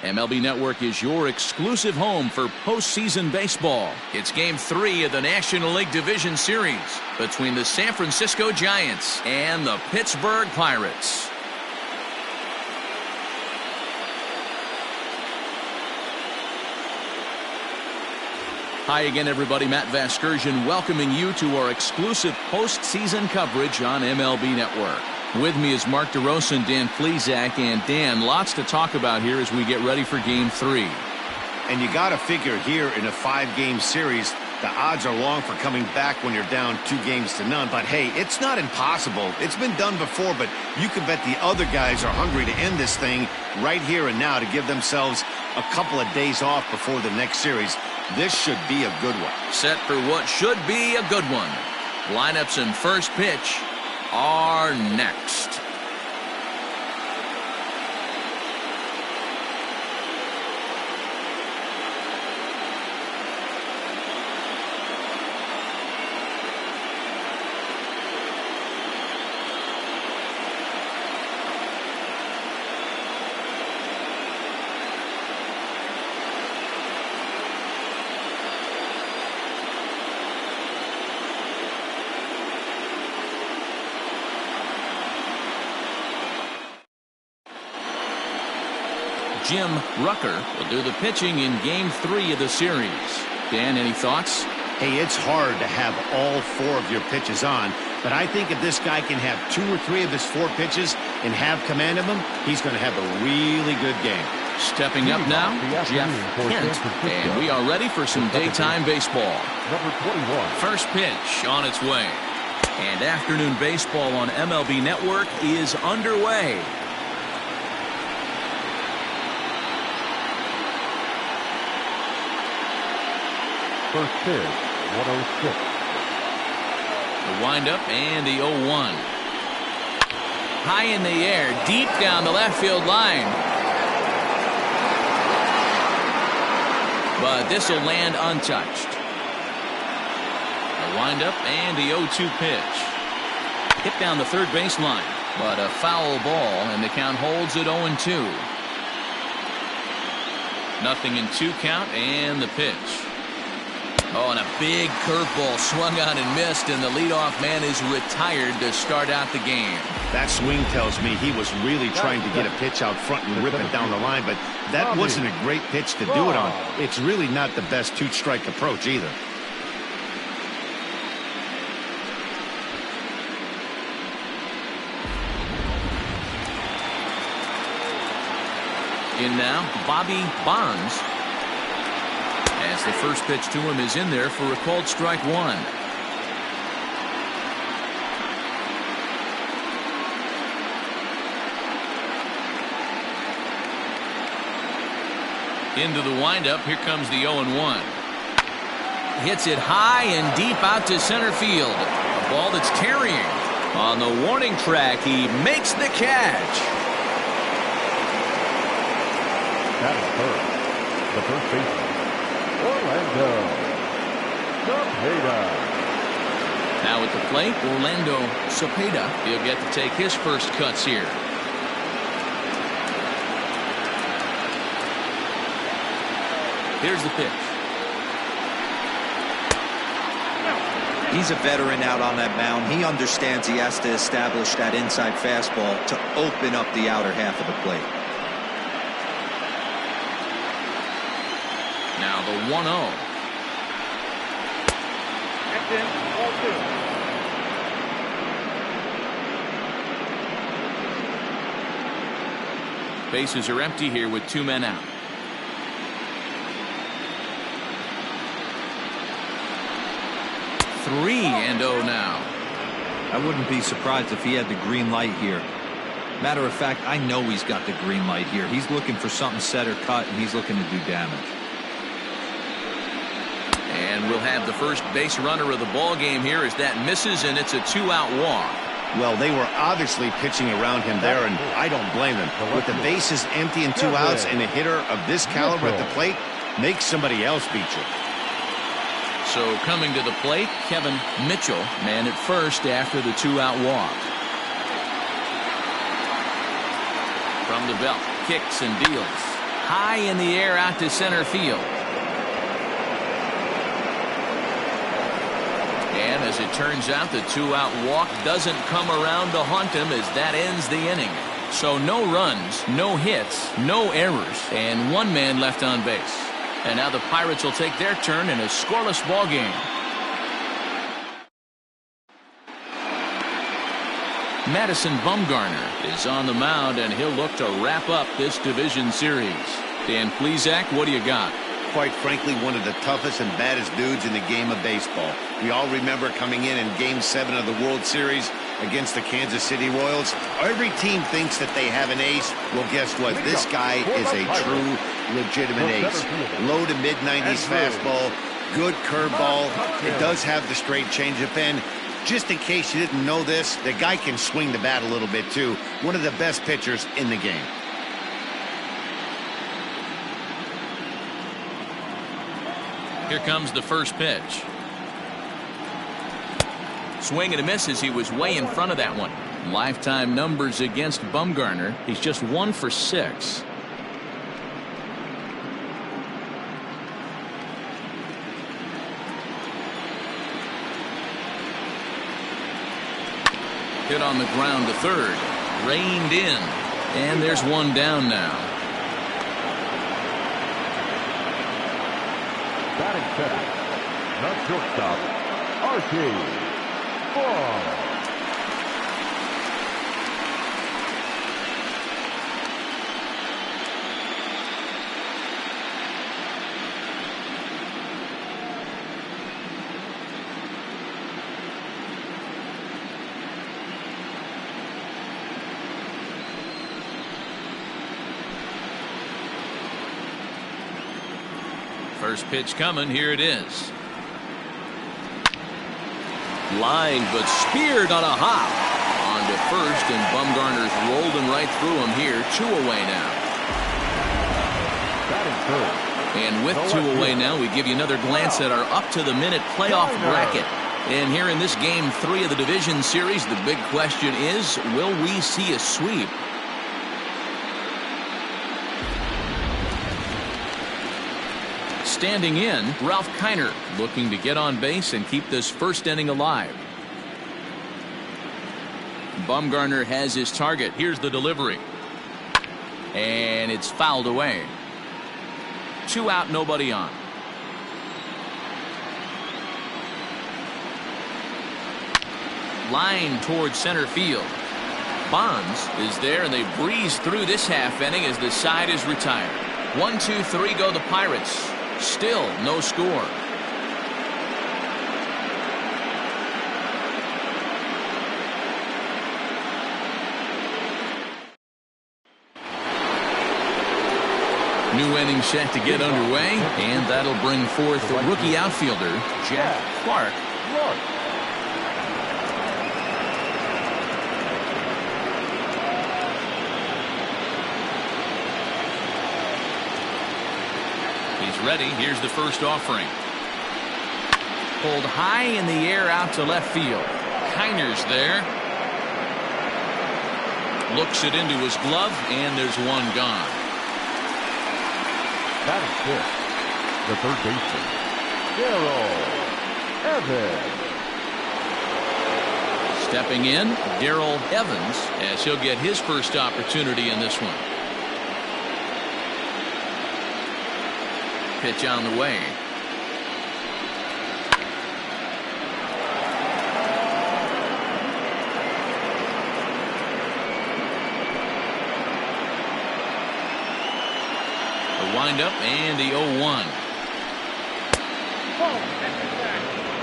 MLB Network is your exclusive home for postseason baseball. It's Game 3 of the National League Division Series between the San Francisco Giants and the Pittsburgh Pirates. Hi again, everybody. Matt Vasgersian welcoming you to our exclusive postseason coverage on MLB Network. With me is Mark DeRosa and Dan Plesac. And Dan, lots to talk about here as we get ready for Game 3. And you got to figure here in a 5-game series, the odds are long for coming back when you're down 2-0. But hey, it's not impossible. It's been done before, but you can bet the other guys are hungry to end this thing right here and now to give themselves a couple of days off before the next series. This should be a good one. Set for what should be a good one. Lineups and first pitch are next. Jim Rucker will do the pitching in Game 3 of the series. Dan, any thoughts? Hey, it's hard to have all 4 of your pitches on, but I think if this guy can have 2 or 3 of his 4 pitches and have command of them, he's going to have a really good game. Stepping up now, Jeff Kent, and we are ready for some daytime baseball. Number 21. First pitch on its way. And afternoon baseball on MLB Network is underway. First pitch, 106. The windup and the 0-1. High in the air, deep down the left field line. But this will land untouched. The windup and the 0-2 pitch. Hit down the third baseline, but a foul ball, and the count holds at 0-2. Nothing in 2 count, and the pitch. Oh, and a big curveball swung on and missed, and the leadoff man is retired to start out the game. That swing tells me he was really trying to get a pitch out front and rip it down the line, but that wasn't a great pitch to do it on. It's really not the best 2-strike approach either. In now, Bobby Bonds. As the first pitch to him is in there for a called strike 1. Into the windup. Here comes the 0-1. Hits it high and deep out to center field. A ball that's carrying. On the warning track, he makes the catch. That is first. The first baseman, Orlando Cepeda. Now at the plate, Orlando Cepeda. He'll get to take his first cuts here. Here's the pitch. He's a veteran out on that mound. He understands he has to establish that inside fastball to open up the outer half of the plate. Now the 1-0. Bases are empty here with 2 men out. Three and 0 now. I wouldn't be surprised if he had the green light here. Matter of fact, I know he's got the green light here. He's looking for something set or cut, and he's looking to do damage. And we'll have the first base runner of the ball game here as that misses, and it's a 2-out walk. Well, they were obviously pitching around him there, and I don't blame them. With the bases empty and 2 outs and a hitter of this caliber at the plate, make somebody else beat you. So coming to the plate, Kevin Mitchell, man at first after the 2-out walk. From the belt, kicks and deals. high in the air out to center field. And as it turns out, the two-out walk doesn't come around to haunt him as that ends the inning. So no runs, no hits, no errors, and one man left on base. And now the Pirates will take their turn in a scoreless ball game. Madison Bumgarner is on the mound, and he'll look to wrap up this division series. Dan Plesac, what do you got? Quite frankly, one of the toughest and baddest dudes in the game of baseball. We all remember coming in Game 7 of the World Series against the Kansas City Royals. Every team thinks that they have an ace. Well, guess what? This guy is a true, legitimate ace. Low to mid-90s fastball, good curveball. It does have the straight changeup, and just in case you didn't know this, the guy can swing the bat a little bit too. One of the best pitchers in the game. Here comes the first pitch. Swing and a miss as he was way in front of that one. Lifetime numbers against Bumgarner. He's just 1 for 6. Hit on the ground to third. Reined in. And there's one down now. Batting second, the shortstop, Archie Ball. First pitch coming. Here it is. Line, but speared on a hop. On to first, and Bumgarner's rolled him right through him here. 2 away now. And with 2 away now, we give you another glance at our up-to-the-minute playoff bracket. And here in this Game 3 of the division series, the big question is, will we see a sweep? Standing in, Ralph Kiner looking to get on base and keep this first inning alive. Bumgarner has his target. Here's the delivery. And it's fouled away. 2 out, nobody on. Line towards center field. Bonds is there, and they breeze through this half inning as the side is retired. 1, 2, 3 go the Pirates. Still no score. New inning set to get underway, and that'll bring forth the rookie outfielder, Jack Clark. He's ready. Here's the first offering. Pulled high in the air out to left field. Kiner's there. Looks it into his glove, and there's one gone. Batting fifth, the third baseman, Darrell Evans. Stepping in, Darrell Evans, as he'll get his first opportunity in this one. Pitch on the way. The windup and the 0-1.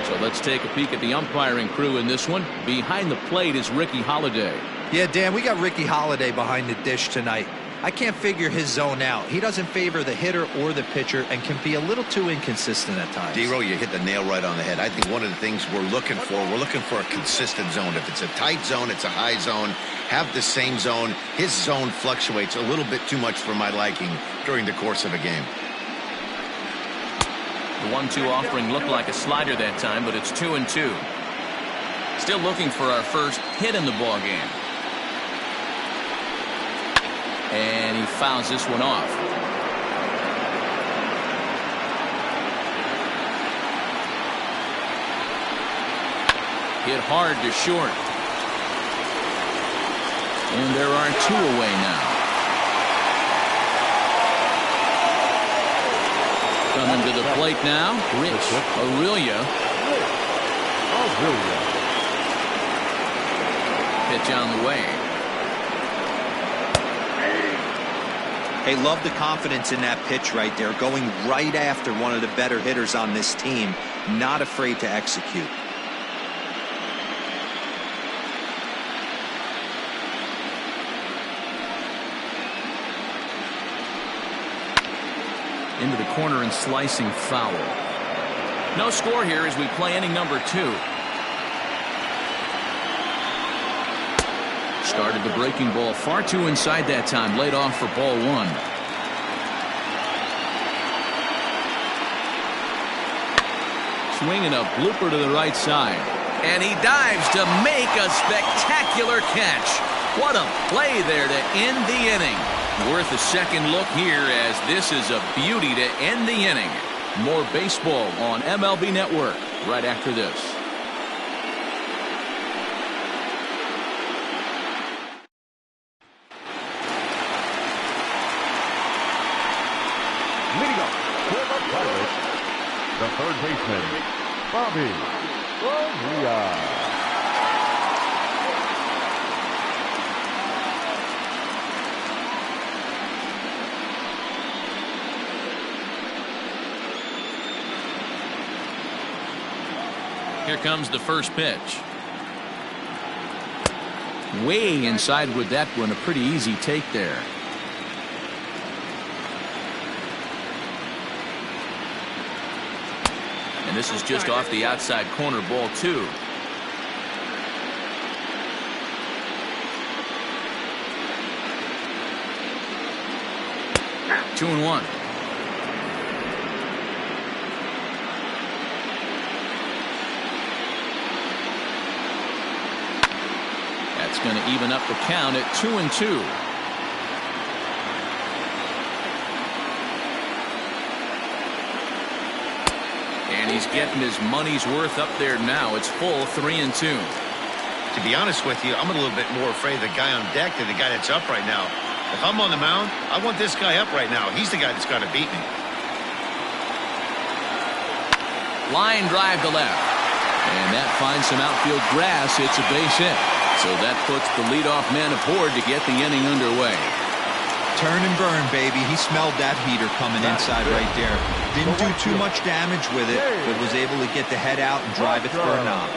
So let's take a peek at the umpiring crew in this one. Behind the plate is Ricky Holiday. Yeah, Dan, we got Ricky Holiday behind the dish tonight. I can't figure his zone out. He doesn't favor the hitter or the pitcher and can be a little too inconsistent at times. D-Row, you hit the nail right on the head. I think one of the things we're looking for a consistent zone. If it's a tight zone, it's a high zone. Have the same zone. His zone fluctuates a little bit too much for my liking during the course of a game. The 1-2 offering looked like a slider that time, but it's 2-2. Still looking for our first hit in the ball game. And he fouls this one off. Hit hard to short. And there are 2 away now. Coming to the plate now, Rich Aurelia. Pitch on the way. Hey, love the confidence in that pitch right there. Going right after one of the better hitters on this team. Not afraid to execute. Into the corner and slicing foul. No score here as we play inning number 2. Started the breaking ball far too inside that time. Laid off for ball 1. Swinging a blooper to the right side. And he dives to make a spectacular catch. What a play there to end the inning. Worth a second look here as this is a beauty to end the inning. More baseball on MLB Network right after this. Leading up for the Pirates, the third baseman, Bobby Bonilla. Here comes the first pitch. Way inside with that one. A pretty easy take there. And this is just off the outside corner, ball 2. Two and 1. That's going to even up the count at 2 and 2. And he's getting his money's worth up there now. It's full 3 and 2. To be honest with you, I'm a little bit more afraid of the guy on deck than the guy that's up right now. If I'm on the mound, I want this guy up right now. He's the guy that's got to beat me. Line drive to left. And that finds some outfield grass. It's a base hit. So that puts the leadoff man aboard to get the inning underway. Turn and burn, baby. He smelled that heater coming inside right there. Didn't do too much damage with it, but was able to get the head out and drive it for a knock.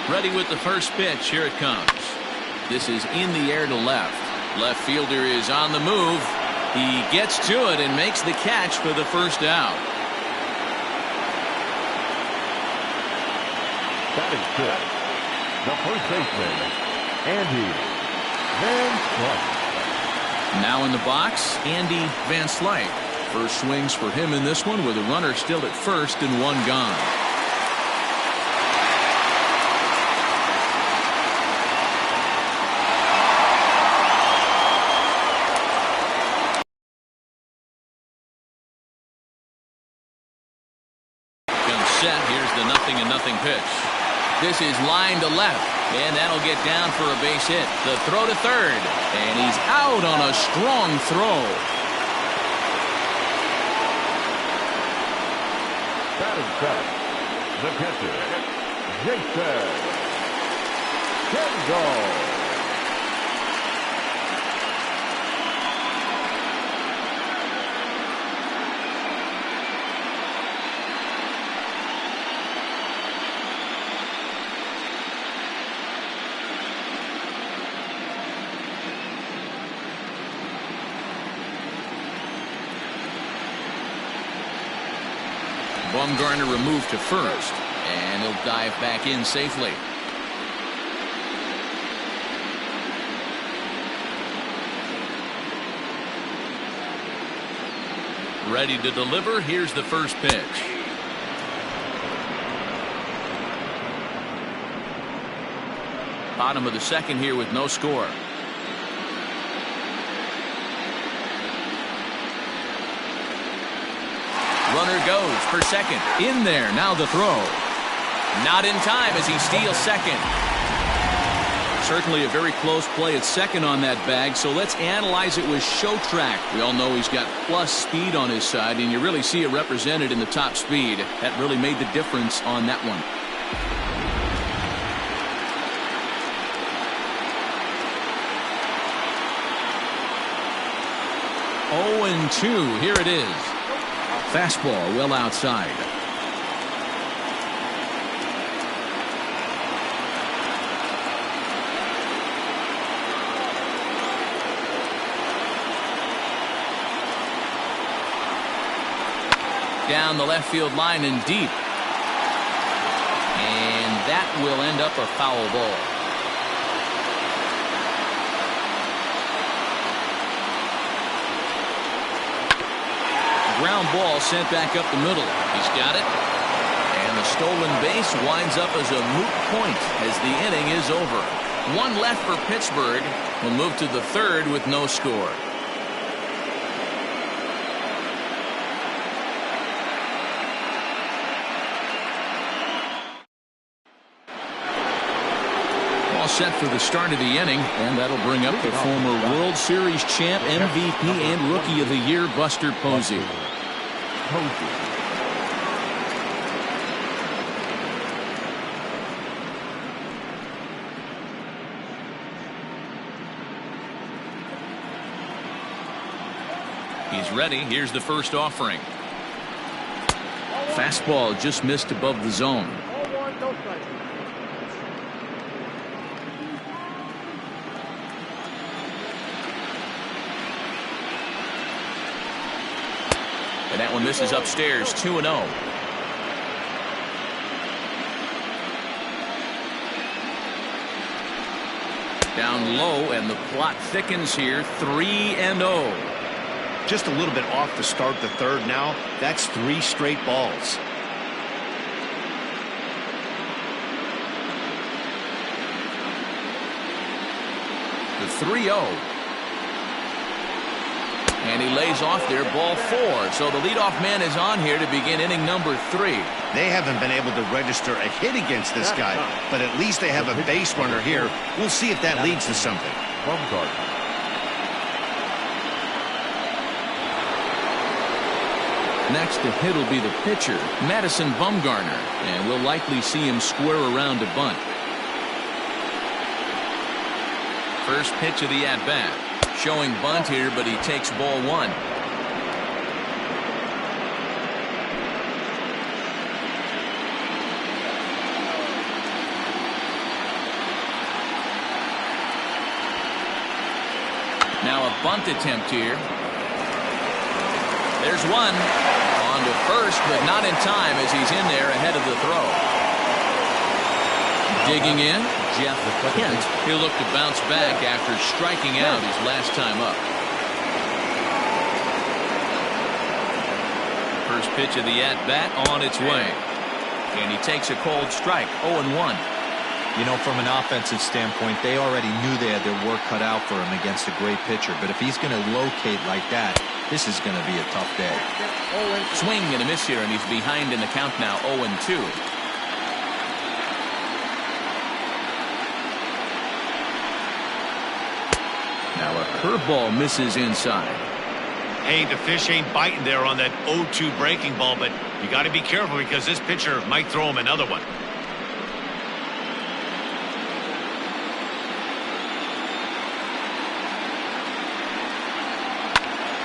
Ready with the first pitch. Here it comes. This is in the air to left. Left fielder is on the move. He gets to it and makes the catch for the first out. Batting fifth, the first baseman, Andy Van Slyke. Now in the box, Andy Van Slyke. First swings for him in this one with a runner still at first and 1 gone. Here's the 0-0 pitch. This is line to left, and that'll get down for a base hit. The throw to third, and he's out on a strong throw. Batting seventh, the catcher, Jason Kendall. Bumgarner removed to first. And he'll dive back in safely. Ready to deliver. Here's the first pitch. Bottom of the second here with no score. Runner goes for second. In there. Now the throw. Not in time as he steals second. Certainly a very close play at second on that bag, so let's analyze it with show track. We all know he's got plus speed on his side, and you really see it represented in the top speed. That really made the difference on that one. Oh, 2. Here it is. Fastball well outside. Down the left field line and deep. And that will end up a foul ball. Ground ball sent back up the middle. He's got it. And the stolen base winds up as a moot point as the inning is over. One left for Pittsburgh. We'll move to the third with no score. Set for the start of the inning, and that'll bring up the former World Series champ, MVP, and Rookie of the Year, Buster Posey. He's ready. Here's the first offering. Fastball just missed above the zone. And that one misses upstairs. 2-0. Down low, and the plot thickens here. 3-0. Just a little bit off to start the third now. That's 3 straight balls. The 3-0. And he lays off there, ball 4. So the leadoff man is on here to begin inning number 3. They haven't been able to register a hit against this guy, but at least they have a base runner here. We'll see if that leads to something. Next to hit will be the pitcher, Madison Bumgarner, and we'll likely see him square around to bunt. First pitch of the at-bat. Showing bunt here, but he takes ball 1. Now a bunt attempt here. There's one. On to first, but not in time as he's in there ahead of the throw. Digging in, Jeff Kent. He'll look to bounce back after striking out his last time up. First pitch of the at-bat on its way. And he takes a cold strike. 0-1. You know, from an offensive standpoint, they already knew they had their work cut out for him against a great pitcher. But if he's going to locate like that, this is going to be a tough day. Swing and a miss here, and he's behind in the count now. 0-2. Now a curveball misses inside. Hey, the fish ain't biting there on that 0-2 breaking ball, but you got to be careful because this pitcher might throw him another one.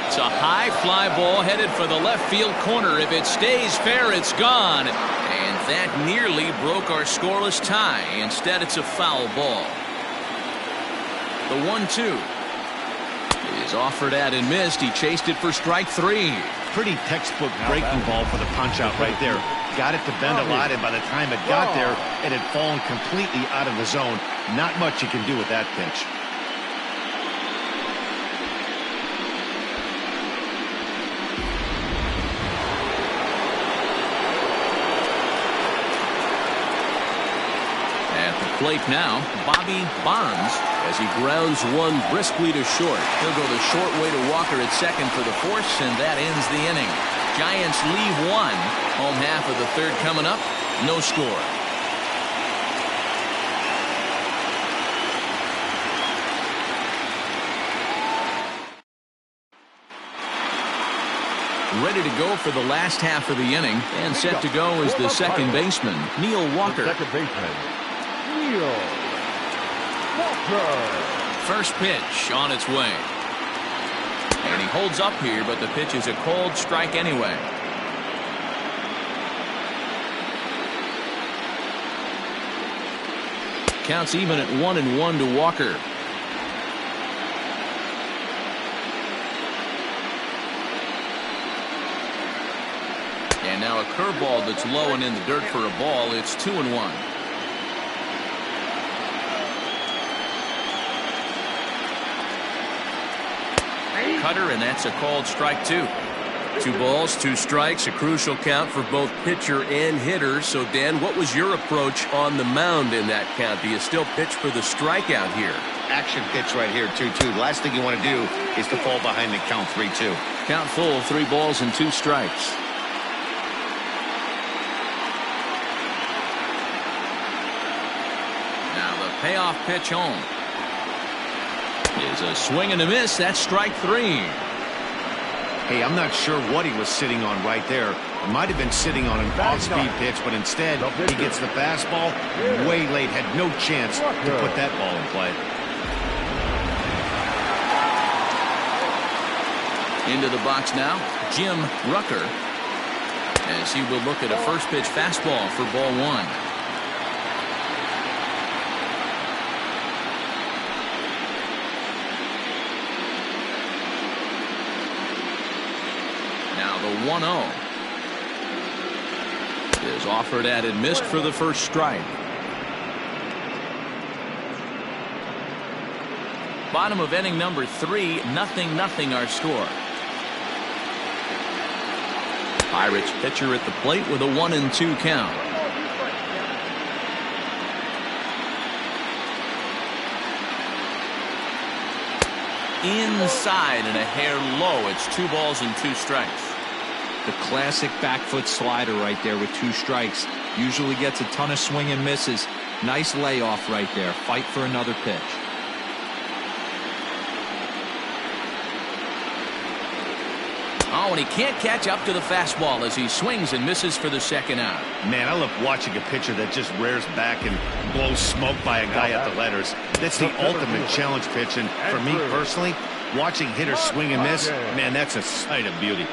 It's a high fly ball headed for the left field corner. If it stays fair, it's gone. And that nearly broke our scoreless tie. Instead, it's a foul ball. The 1-2 is offered at and missed. He chased it for strike 3. Pretty textbook breaking ball for the punch out right there. got it to bend a lot, and by the time it got there, it had fallen completely out of the zone. Not much you can do with that pitch. Plate now, Bobby Bonds, as he grounds one briskly to short. He'll go the short way to Walker at second for the force, and that ends the inning. Giants leave one. Home half of the third coming up. No score. Ready to go for the last half of the inning, and set to go is the second baseman, Neil Walker. Second baseman, Neil Walker. First pitch on its way. And he holds up here, but the pitch is a cold strike anyway. Counts even at 1-1 to Walker. And now a curveball that's low and in the dirt for a ball. It's 2-1. Cutter, and that's a called strike two. 2 balls, 2 strikes, a crucial count for both pitcher and hitter. So, Dan, what was your approach on the mound in that count? Do you still pitch for the strikeout here? Action pitch right here, 2-2. The last thing you want to do is to fall behind the count 3-2. Count full, 3 balls and 2 strikes. Now the payoff pitch home is a swing and a miss. That's strike 3. Hey, I'm not sure what he was sitting on right there. It might have been sitting on an off-speed pitch, but instead he gets the fastball way late. Had no chance to put that ball in play. Into the box now, Jim Rucker, as he will look at a first pitch fastball for ball 1. Now the 1-0 is offered at and missed for the first strike. Bottom of inning number 3, 0-0 our score. Pirates pitcher at the plate with a 1-2 count. Inside and a hair low. It's 2 balls and 2 strikes. The classic back foot slider right there with 2 strikes. Usually gets a ton of swing and misses. Nice layoff right there. Fight for another pitch. Oh, and he can't catch up to the fastball as he swings and misses for the second out. Man, I love watching a pitcher that just rears back and blows smoke by a guy at the letters. That's the ultimate challenge pitch, and for me personally, watching hitters swing and miss, man, that's a sight of beauty.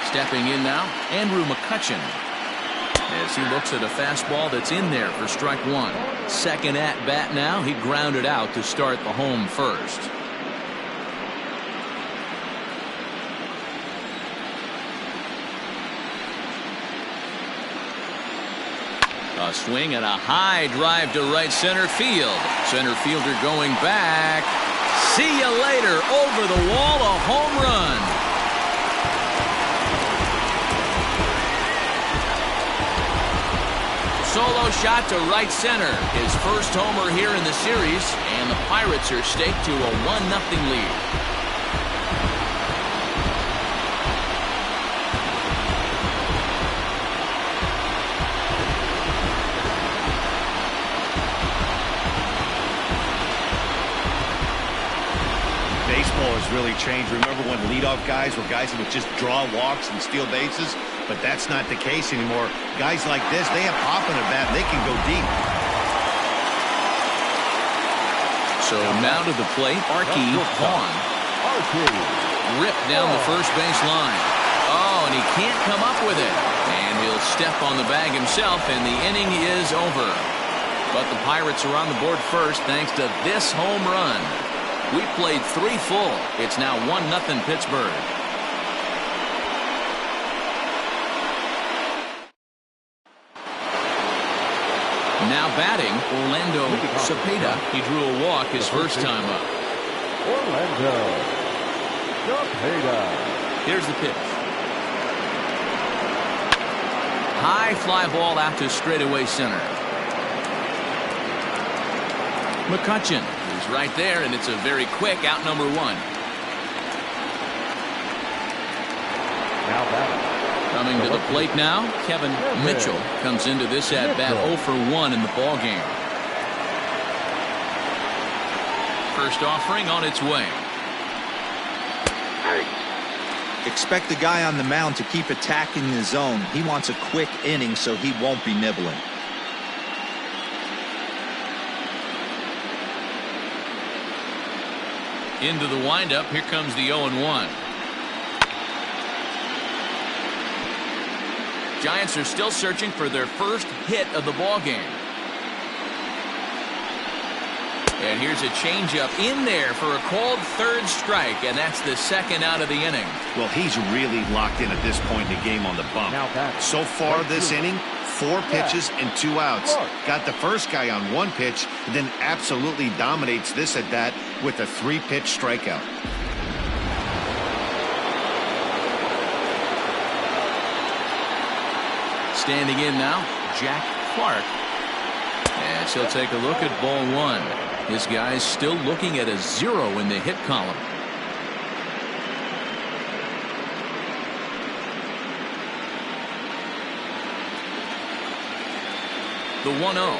Stepping in now, Andrew McCutchen, as he looks at a fastball that's in there for strike 1. Second at bat now. He grounded out to start the home first. A swing and a high drive to right center field. Center fielder going back. See you later. Over the wall, a home run. Solo shot to right center. His first homer here in the series, and the Pirates are staked to a 1-0 lead. Baseball has really changed. Remember when leadoff guys were guys that would just draw walks and steal bases? But that's not the case anymore. Guys like this, they have pop in the bat. They can go deep. So now to the plate, Archie Vaughn. Ripped down the first base line. Oh, and he can't come up with it. And he'll step on the bag himself, and the inning is over. But the Pirates are on the board first thanks to this home run. We played 3 full. It's now 1-0 Pittsburgh. Now batting, Orlando Cepeda. He drew a walk his first time up. Orlando Cepeda. Here's the pitch. High fly ball out to straightaway center. McCutchen is right there, and it's a very quick out number 1. Now batting. Coming to the plate now, Kevin Mitchell comes into this at-bat 0 for 1 in the ball game. First offering on its way. Expect the guy on the mound to keep attacking the zone. He wants a quick inning, so he won't be nibbling. Into the windup, here comes the 0-1. Giants are still searching for their first hit of the ball game. And here's a changeup in there for a called third strike, and that's the second out of the inning. Well, he's really locked in at this point in the game on the bump. So far this inning, 4 pitches and 2 outs. Got the first guy on 1 pitch, and then absolutely dominates this at bat with a 3-pitch strikeout. Standing in now, Jack Clark. And he'll take a look at ball 1. This guy's still looking at a 0 in the hit column. The 1-0.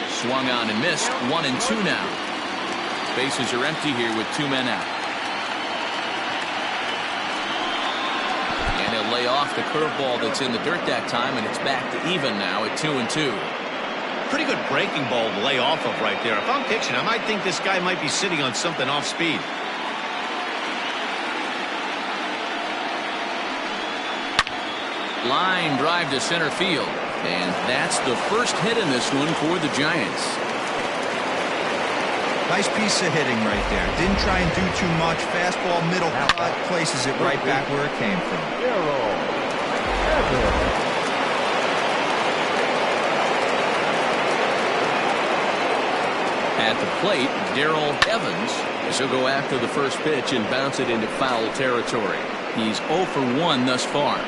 Swung on and missed. 1-2 now. Bases are empty here with 2 men out. And he'll lay off the curveball that's in the dirt that time, and it's back to even now at 2-2. Pretty good breaking ball to lay off of right there. If I'm pitching, I might think this guy might be sitting on something off speed. Line drive to center field. And that's the first hit in this one for the Giants. Nice piece of hitting right there. Didn't try and do too much. Fastball, middle cut, places it right back where it came from. At the plate, Darrell Evans. He'll go after the first pitch and bounce it into foul territory. He's 0 for 1 thus far.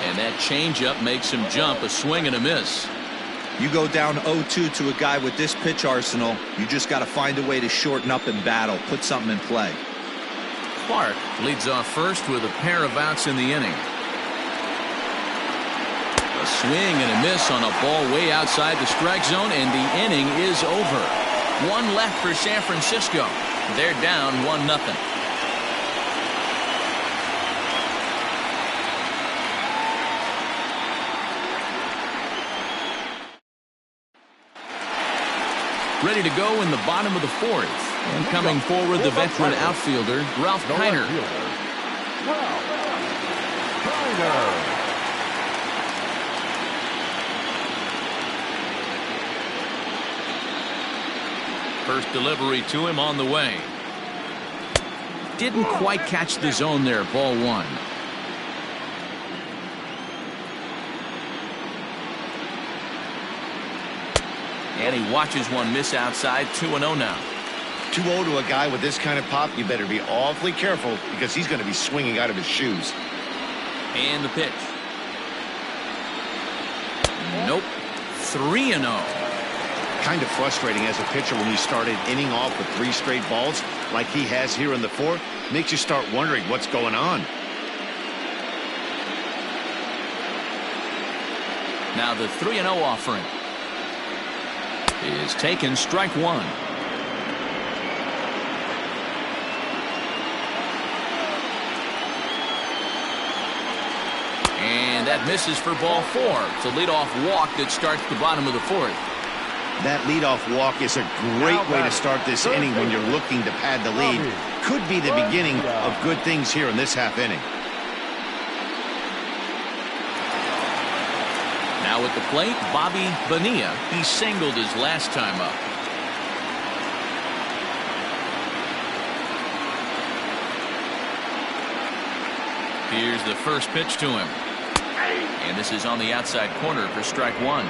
And that changeup makes him jump, a swing and a miss. You go down 0-2 to a guy with this pitch arsenal, you just got to find a way to shorten up and battle, put something in play. Clark leads off first with a pair of outs in the inning. A swing and a miss on a ball way outside the strike zone, and the inning is over. 1 left for San Francisco. They're down 1-0. Ready to go in the bottom of the 4th. And coming forward, the veteran outfielder, Ralph Kiner. First delivery to him on the way. Didn't quite catch the zone there, ball 1. And he watches one miss outside. 2-0 now. 2-0 to a guy with this kind of pop, you better be awfully careful because he's going to be swinging out of his shoes. And the pitch. Nope. 3-0. Kind of frustrating as a pitcher when you started inning off with 3 straight balls like he has here in the 4th. Makes you start wondering what's going on. Now the 3-0 offering is taken, strike 1. And that misses for ball 4. It's a leadoff walk that starts the bottom of the 4th. That leadoff walk is a great way to start this inning when you're looking to pad the lead. Could be the beginning of good things here in this half inning. Now at the plate, Bobby Bonilla. He singled his last time up. Here's the first pitch to him. And this is on the outside corner for strike 1.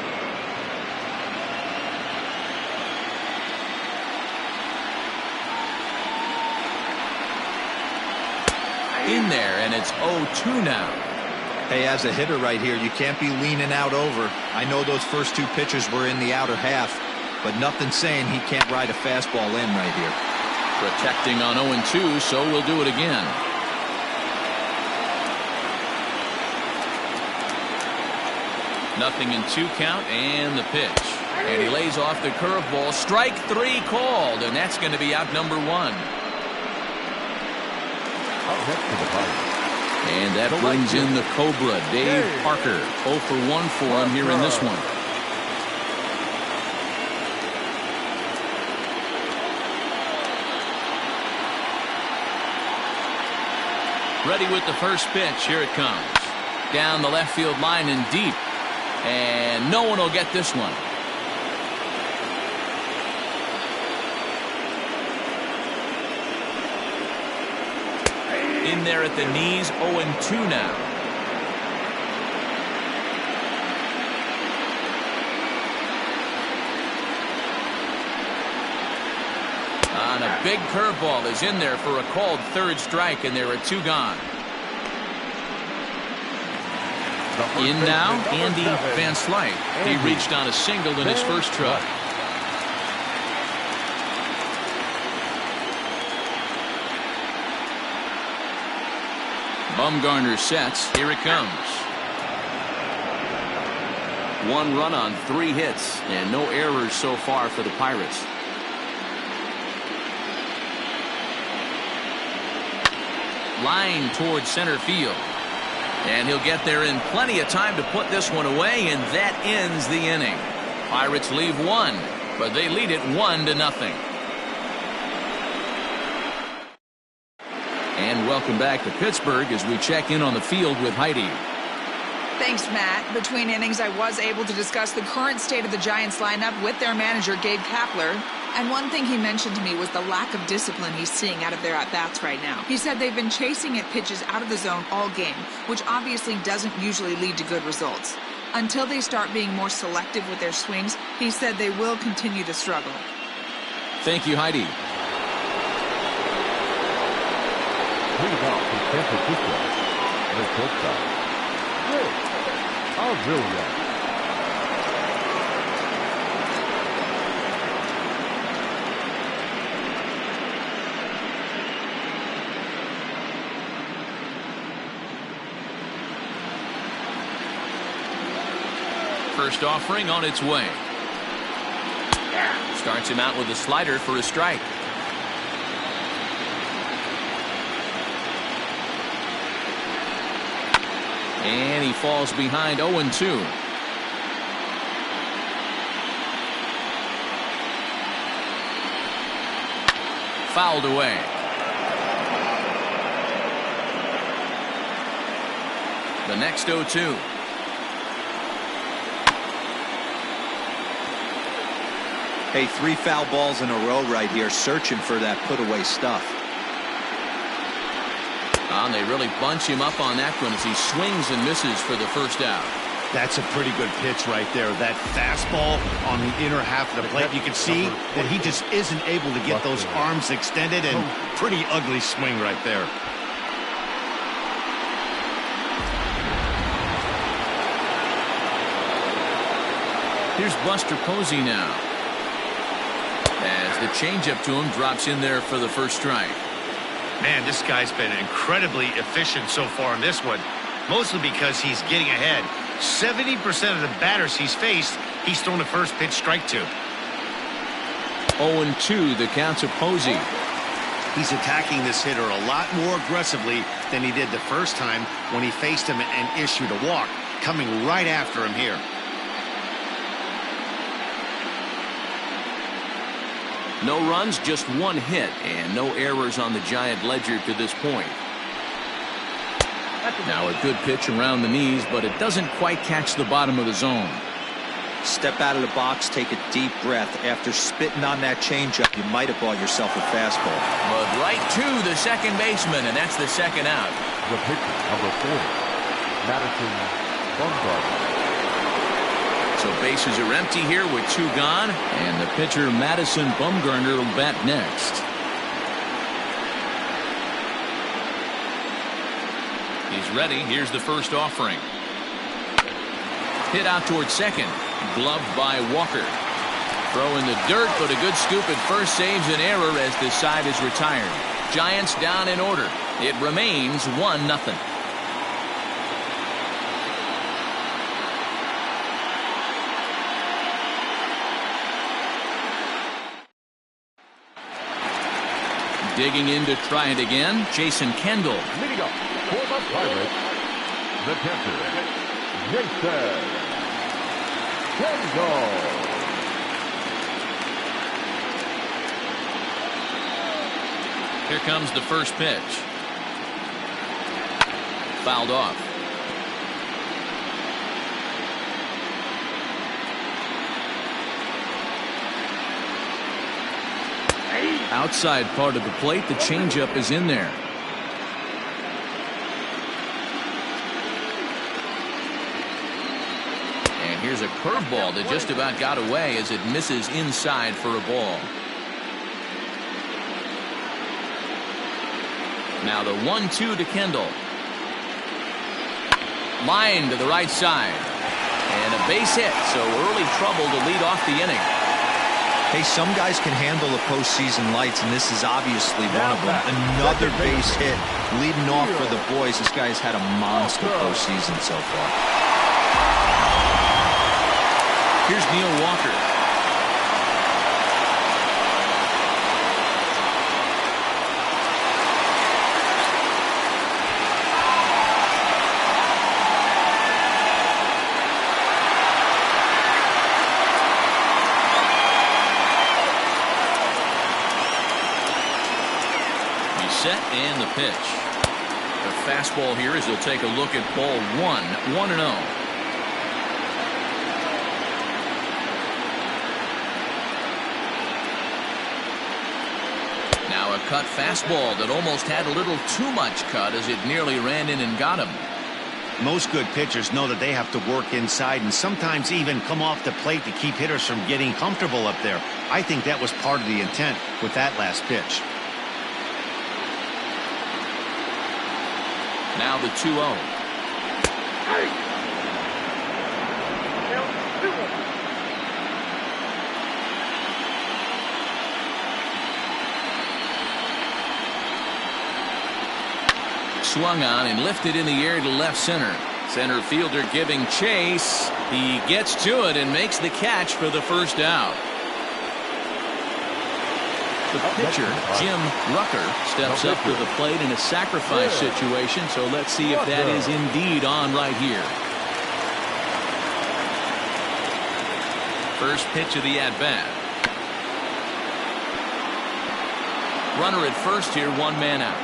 In there, and it's 0-2 now. Hey, as a hitter right here, you can't be leaning out over. I know those first 2 pitches were in the outer half, but nothing saying he can't ride a fastball in right here. Protecting on 0-2, so we'll do it again. Nothing in 2 count, and the pitch. And he lays off the curveball. Strike 3 called, and that's going to be out number 1. And that brings in the Cobra, Dave Parker. 0 for 1 for him here in this one. Ready with the first pitch. Here it comes. Down the left field line and deep. And no one will get this one. In there at the knees, 0-2 now. On a big curveball is in there for a called 3rd strike, and there are 2 gone. In now, Andy Van Slyke. He reached on a single in his first try. Bumgarner sets. Here it comes. 1 run on 3 hits, and no errors so far for the Pirates. Line towards center field. And he'll get there in plenty of time to put this one away, and that ends the inning. Pirates leave 1, but they lead it 1-0. And welcome back to Pittsburgh as we check in on the field with Heidi. Thanks, Matt. Between innings, I was able to discuss the current state of the Giants lineup with their manager, Gabe Kapler. And one thing he mentioned to me was the lack of discipline he's seeing out of their at-bats right now. He said they've been chasing at pitches out of the zone all game, which obviously doesn't usually lead to good results. Until they start being more selective with their swings, he said they will continue to struggle. Thank you, Heidi. First offering on its way. Starts him out with a slider for a strike. And he falls behind 0-2. Fouled away. The next 0-2. Hey, 3 foul balls in a row right here, searching for that put-away stuff. And they really bunch him up on that one as he swings and misses for the first out. That's a pretty good pitch right there. That fastball on the inner half of the plate. You can see that he just isn't able to get those arms extended, and pretty ugly swing right there. Here's Buster Posey now. As the changeup to him drops in there for the first strike. Man, this guy's been incredibly efficient so far in this one, mostly because he's getting ahead. 70% of the batters he's faced, he's thrown the first pitch strike to. 0-2, the count to Posey. He's attacking this hitter a lot more aggressively than he did the first time when he faced him and issued a walk. coming right after him here. No runs, just one hit, and no errors on the Giant ledger to this point. Now a good pitch around the knees, but it doesn't quite catch the bottom of the zone. Step out of the box, take a deep breath. After spitting on that changeup, you might have bought yourself a fastball. But right to the second baseman, and that's the second out. The pitcher, number 40, Madison Bumgarner. So bases are empty here with 2 gone, and the pitcher Madison Bumgarner will bat next. He's ready. Here's the first offering. Hit out towards second. Gloved by Walker. Throw in the dirt, but a good scoop at first saves an error as this side is retired. Giants down in order. It remains 1-0. Digging in to try it again, Jason Kendall. Leading up for the Pirates, the catcher, Jason Kendall. Here comes the first pitch. Fouled off. Outside part of the plate, the changeup is in there. And here's a curveball that just about got away as it misses inside for a ball. Now the 1-2 to Kendall. Line to the right side. And a base hit, so early trouble to lead off the inning. Hey, some guys can handle the postseason lights, and this is obviously one of them. Another base hit leading off for the boys. This guy's had a monster postseason so far. Here's Neil Walker. Set and the pitch. The fastball here as he'll take a look at ball 1-0. Now a cut fastball that almost had a little too much cut as it nearly ran in and got him. Most good pitchers know that they have to work inside and sometimes even come off the plate to keep hitters from getting comfortable up there. I think that was part of the intent with that last pitch. Now the 2-0. Swung on and lifted in the air to left center. Center fielder giving chase. He gets to it and makes the catch for the first out. The pitcher, Jim Rucker, steps up to the plate in a sacrifice situation, so let's see if that is indeed on right here. First pitch of the at-bat. Runner at first here, 1 man out.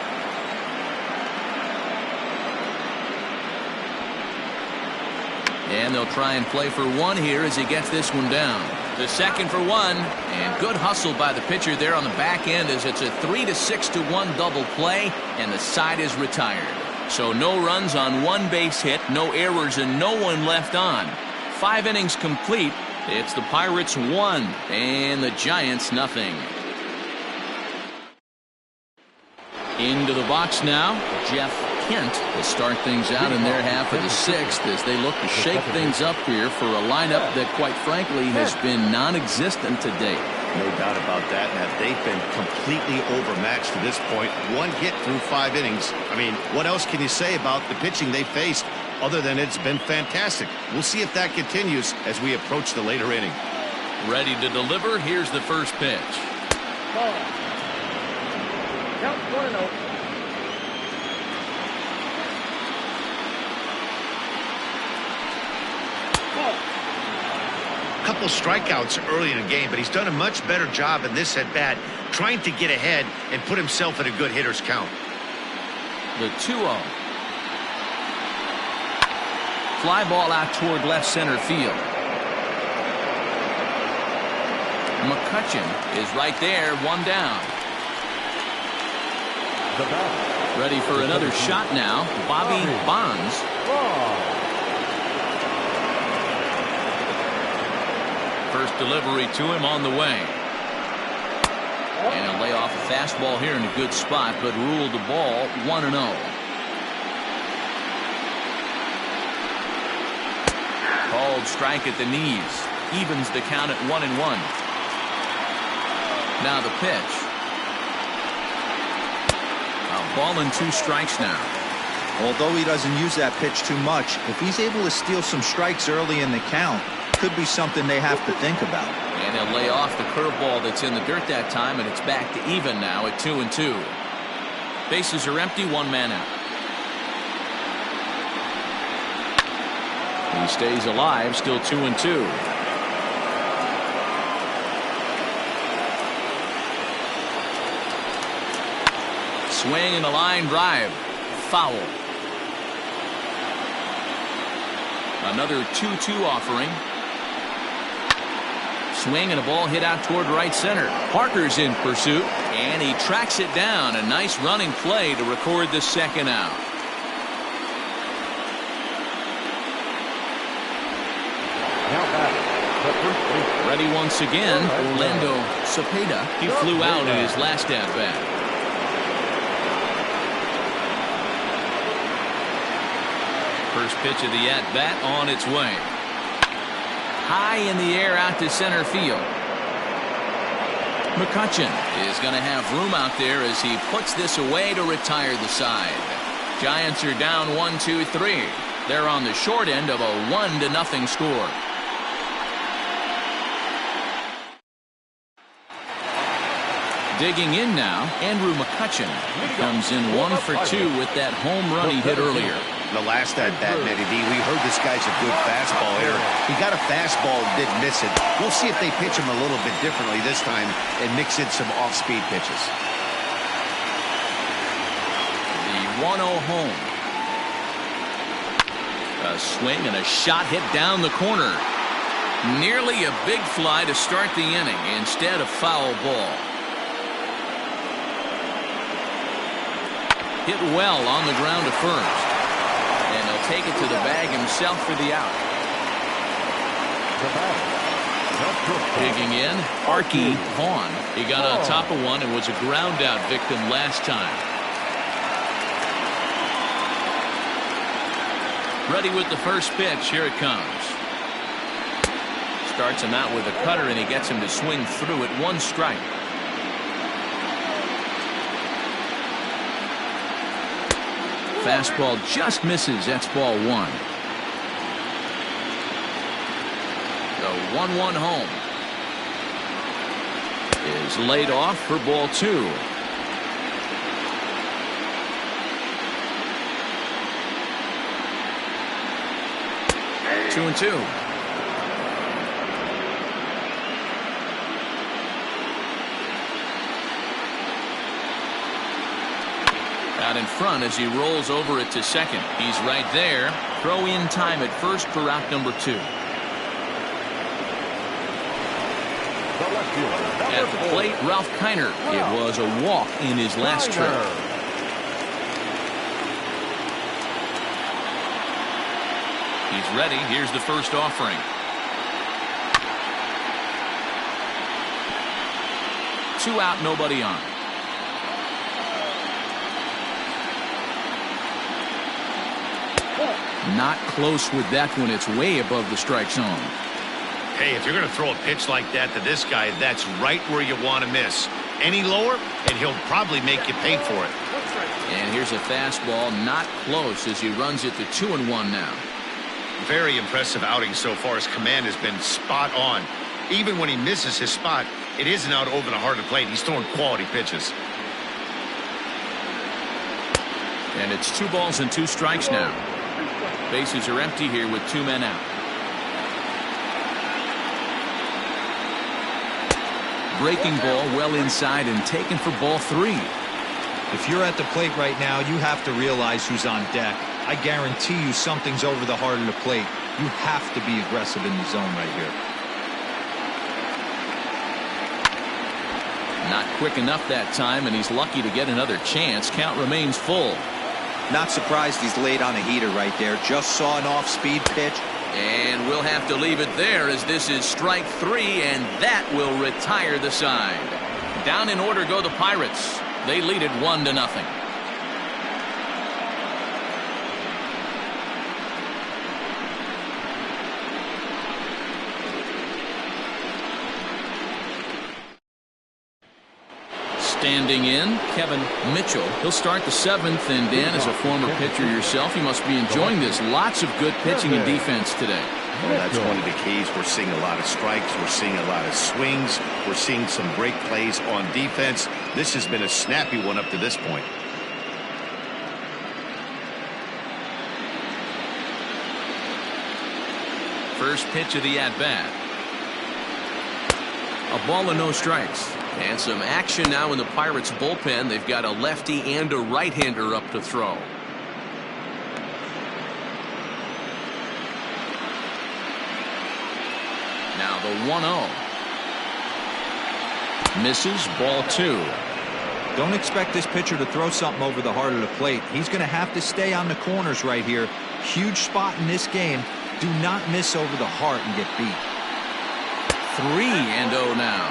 And they'll try and play for 1 here as he gets this one down. The second for 1, and good hustle by the pitcher there on the back end as it's a 3-6-1 double play, and the side is retired. So no runs on 1 base hit, no errors, and no one left on. 5 innings complete. It's the Pirates 1 and the Giants nothing. Into the box now, Jeff Kent to start things out in their half of the 6th as they look to shake things up here for a lineup that quite frankly has been non-existent to date. No doubt about that, Matt. They've been completely overmatched to this point. 1 hit through 5 innings. I mean, what else can you say about the pitching they faced other than it's been fantastic? We'll see if that continues as we approach the later inning. Ready to deliver. Here's the first pitch. Count 1-0. couple strikeouts early in the game, but he's done a much better job in this at-bat trying to get ahead and put himself in a good hitter's count. The 2-0. Fly ball out toward left center field. McCutchen is right there, one down. Ready for another shot now, Bobby Bonds. First delivery to him on the way. And he'll lay off a fastball here in a good spot, but ruled the ball 1-0. Called strike at the knees. Evens the count at 1-1. Now the pitch. A ball and 2 strikes now. Although he doesn't use that pitch too much, if he's able to steal some strikes early in the count, could be something they have to think about. And he'll lay off the curveball that's in the dirt that time, and it's back to even now at 2-2. Bases are empty, 1 man out. He stays alive, still 2-2. Swing and a line drive. Foul. Another 2-2 offering. Swing and a ball hit out toward right center. Parker's in pursuit, and he tracks it down. A nice running play to record the second out. Ready once again, Orlando Cepeda. He flew out in his last at-bat. First pitch of the at-bat on its way. High in the air out to center field. McCutchen is going to have room out there as he puts this away to retire the side. Giants are down 1-2-3. They're on the short end of a 1-0 score. Digging in now, Andrew McCutchen comes in 1 for 2 with that home run he hit earlier. The last at-bat, Matty D, we heard this guy's a good fastball hitter. He got a fastball and didn't miss it. We'll see if they pitch him a little bit differently this time and mix in some off-speed pitches. The 1-0 home. A swing and a shot hit down the corner. Nearly a big fly to start the inning. Instead, a foul ball. Hit well on the ground to first. And he'll take it to the bag himself for the out. Digging in, Arky Vaughn. He got on top of one and was a ground out victim last time. Ready with the first pitch. Here it comes. Starts him out with a cutter, and he gets him to swing through it. 1 strike. Fastball just misses. That's ball 1. The 1-1 home is laid off for ball 2. Two and 2. Out in front as he rolls over it to second. He's right there. Throw in time at first for out number 2. At the plate, Ralph Kiner. It was a walk in his last trip. He's ready. Here's the first offering. Two out, nobody on. Not close with that one. It's way above the strike zone. Hey, if you're going to throw a pitch like that to this guy, that's right where you want to miss. Any lower, and he'll probably make you pay for it. And here's a fastball, not close as he runs it to 2-1 now. Very impressive outing so far. His command has been spot on. Even when he misses his spot, it isn't out over the heart of the plate. He's throwing quality pitches. And it's 2 balls and 2 strikes now. Bases are empty here with 2 men out. breaking ball well inside and taken for ball 3. If you're at the plate right now, you have to realize who's on deck. I guarantee you something's over the heart of the plate. You have to be aggressive in the zone right here. Not quick enough that time, and he's lucky to get another chance. Count remains full. Not surprised he's laid on a heater right there. Just saw an off-speed pitch. And we'll have to leave it there as this is strike 3, and that will retire the side. Down in order go the Pirates. They lead it 1-0. Standing in, Kevin Mitchell. He'll start the 7th, and Dan, as a former pitcher yourself, you must be enjoying this. Lots of good pitching and defense today. Well, that's one of the keys. We're seeing a lot of strikes. We're seeing a lot of swings. We're seeing some great plays on defense. This has been a snappy one up to this point. First pitch of the at-bat. A ball and no strikes. And some action now in the Pirates bullpen. They've got a lefty and a right-hander up to throw. Now the 1-0. Misses, ball 2. Don't expect this pitcher to throw something over the heart of the plate. He's going to have to stay on the corners right here. Huge spot in this game. Do not miss over the heart and get beat. 3-0 now.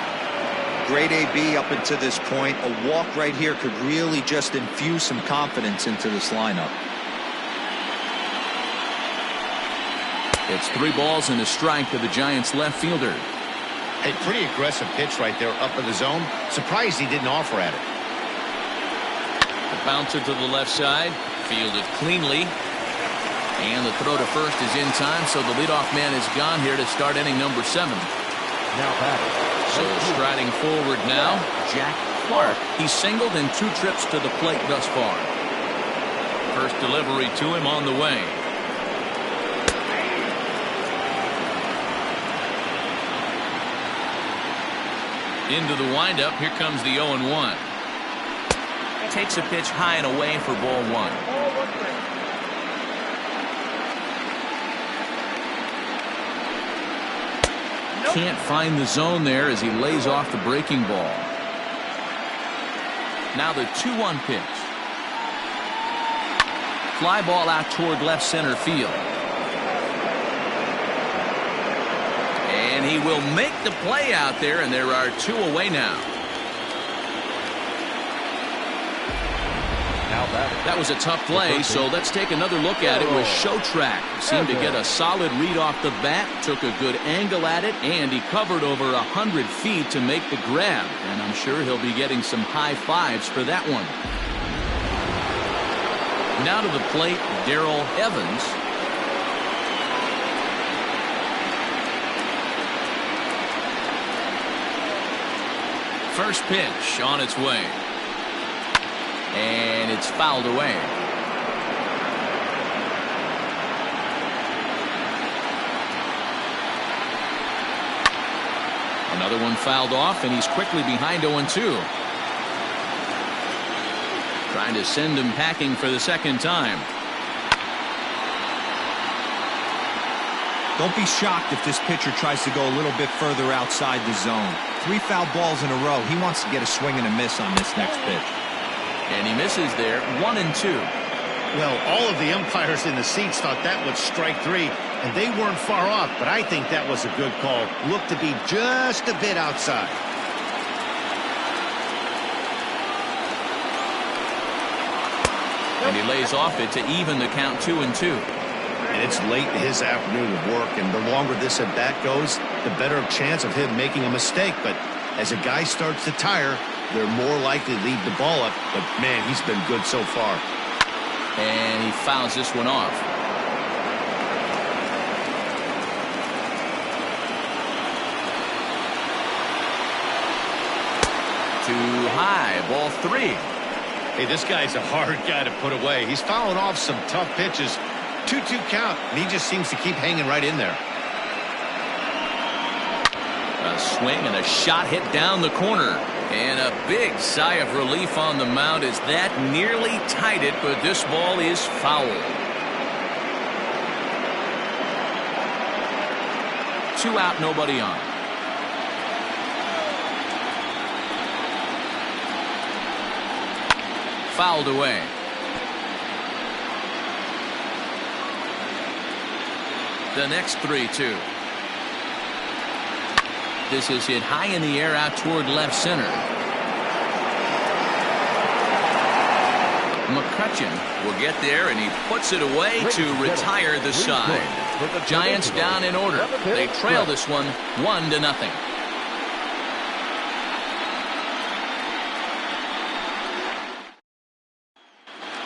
Great AB up until this point. A walk right here could really just infuse some confidence into this lineup. It's 3 balls and a strike to the Giants left fielder. A pretty aggressive pitch right there up in the zone. Surprised he didn't offer at it. The bouncer to the left side. Fielded cleanly. And the throw to first is in time, so the leadoff man is gone here to start inning number 7. Now batting. So striding forward now, Jack Clark. He's singled in 2 trips to the plate thus far. First delivery to him on the way. Into the windup. Here comes the 0-1. Takes a pitch high and away for ball 1. Can't find the zone there as he lays off the breaking ball. Now the 2-1 pitch. Fly ball out toward left center field. And he will make the play out there, and there are 2 away now. That was a tough play, so let's take another look at it with Show Track. Seemed to get a solid read off the bat, took a good angle at it, and he covered over 100 feet to make the grab. And I'm sure he'll be getting some high fives for that one. Now to the plate, Darrell Evans. First pitch on its way. And it's fouled away. Another one fouled off, and he's quickly behind 0-2. Trying to send him packing for the second time. Don't be shocked if this pitcher tries to go a little bit further outside the zone. 3 foul balls in a row. He wants to get a swing and a miss on this next pitch. And he misses there, 1-2. Well, all of the umpires in the seats thought that was strike 3, and they weren't far off, but I think that was a good call. Looked to be just a bit outside. And he lays off it to even the count 2-2. And it's late in his afternoon of work, and the longer this at bat goes, the better chance of him making a mistake. But as a guy starts to tire, they're more likely to leave the ball up. But man, he's been good so far. And he fouls this one off. Too high, ball 3. Hey, this guy's a hard guy to put away. He's fouling off some tough pitches. 2-2 count, and he just seems to keep hanging right in there. A swing and a shot hit down the corner. And a big sigh of relief on the mound as that nearly tied it, but this ball is foul. 2 out, nobody on. Fouled away. The next 3-2. This is hit high in the air out toward left center. McCutcheon will get there, and he puts it away to retire the side. Giants down in order. They trail this one 1-0.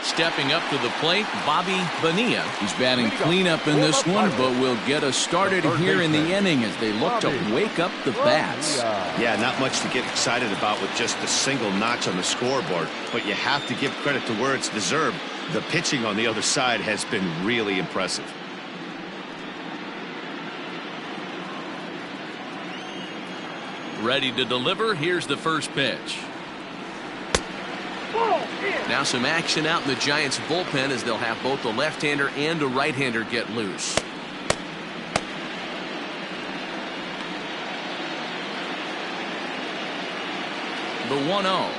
Stepping up to the plate, Bobby Bonilla. He's batting cleanup in this one, but will get us started here in the inning as they look to wake up the bats. Yeah, not much to get excited about with just a single notch on the scoreboard, but you have to give credit to where it's deserved. The pitching on the other side has been really impressive. Ready to deliver. Here's the first pitch. Now some action out in the Giants bullpen as they'll have both the left-hander and a right-hander get loose. The 1-0.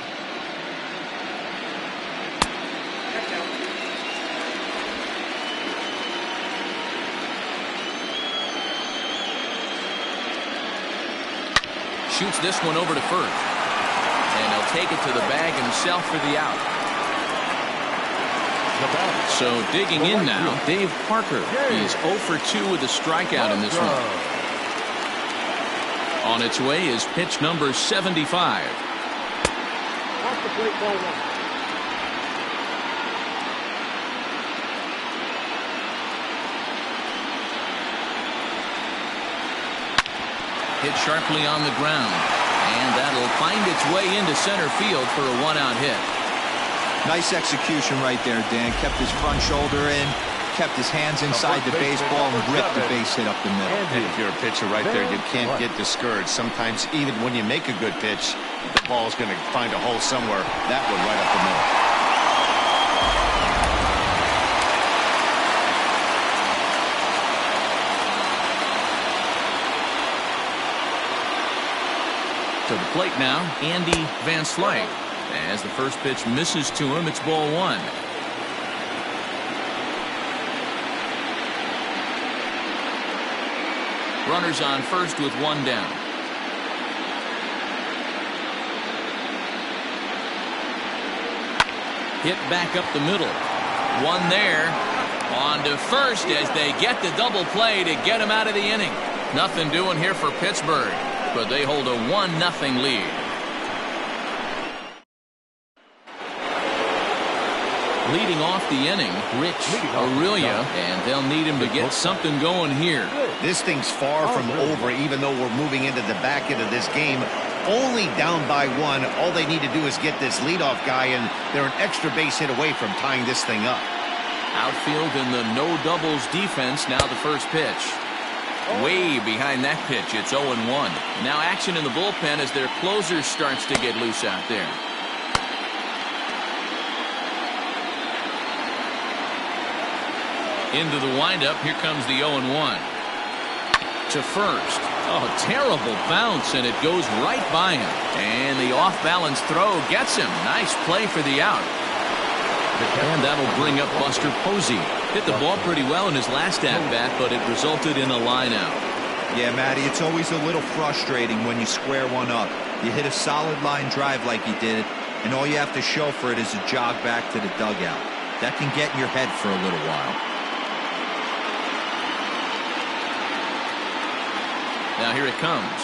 Shoots this one over to first. And he'll take it to the bag himself for the out. So digging in now, Dave Parker. He's 0 for 2 with a strikeout in this one. On its way is pitch number 75. Off the plate, ball 1. Hit sharply on the ground. And that'll find its way into center field for a 1-out hit. Nice execution right there, Dan. Kept his front shoulder in, kept his hands inside the baseball, and ripped the base hit up the middle. And if you're a pitcher right there, you can't get discouraged. Sometimes even when you make a good pitch, the ball's going to find a hole somewhere. That one right up the middle. To the plate now, Andy Van Slyke. As the first pitch misses to him, it's ball 1. Runners on first with 1 down. Hit back up the middle. 1 there. On to first as they get the double play to get him out of the inning. Nothing doing here for Pittsburgh, but they hold a 1-0 lead. Leading off the inning, Rich Aurelia, and they'll need him to get something going here. This thing's far from over, even though we're moving into the back end of this game. Only down by 1. All they need to do is get this leadoff guy, and they're an extra base hit away from tying this thing up. Outfield in the no doubles defense. Now the first pitch. Way behind that pitch. It's 0-1. Now action in the bullpen as their closer starts to get loose out there. Into the windup. Here comes the 0-1. To first. Oh, terrible bounce, and it goes right by him. And the off-balance throw gets him. Nice play for the out. And that'll bring up Buster Posey. Hit the ball pretty well in his last at-bat, but it resulted in a line-out. Yeah, Matty, it's always a little frustrating when you square one up. You hit a solid line drive like he did, and all you have to show for it is a jog back to the dugout. That can get in your head for a little while. Now here it comes.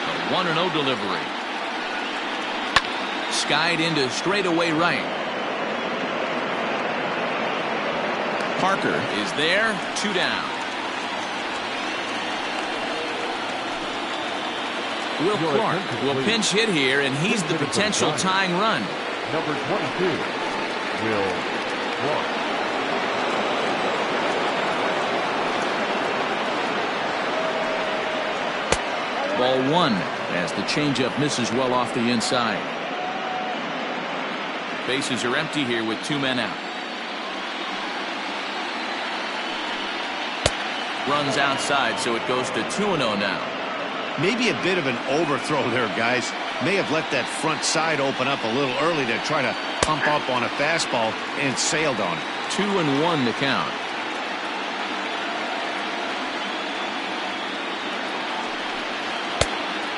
A 1-0 delivery. Skied into straightaway right. Parker is there. 2 down. Will Clark will pinch hit here, and he's the potential tying run. Number 22. will walk. Ball 1 as the changeup misses well off the inside. Bases are empty here with 2 men out. Runs outside, so it goes to 2-0 now. Maybe a bit of an overthrow there, guys. May have let that front side open up a little early to try to pump up on a fastball and sailed on it. 2-1 the count.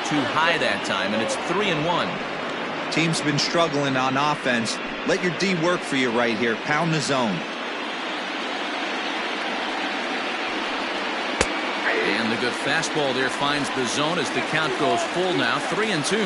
Too high that time, and it's 3-1. Team's been struggling on offense. Let your D work for you right here. Pound the zone. And the good fastball there finds the zone as the count goes full now, 3-2.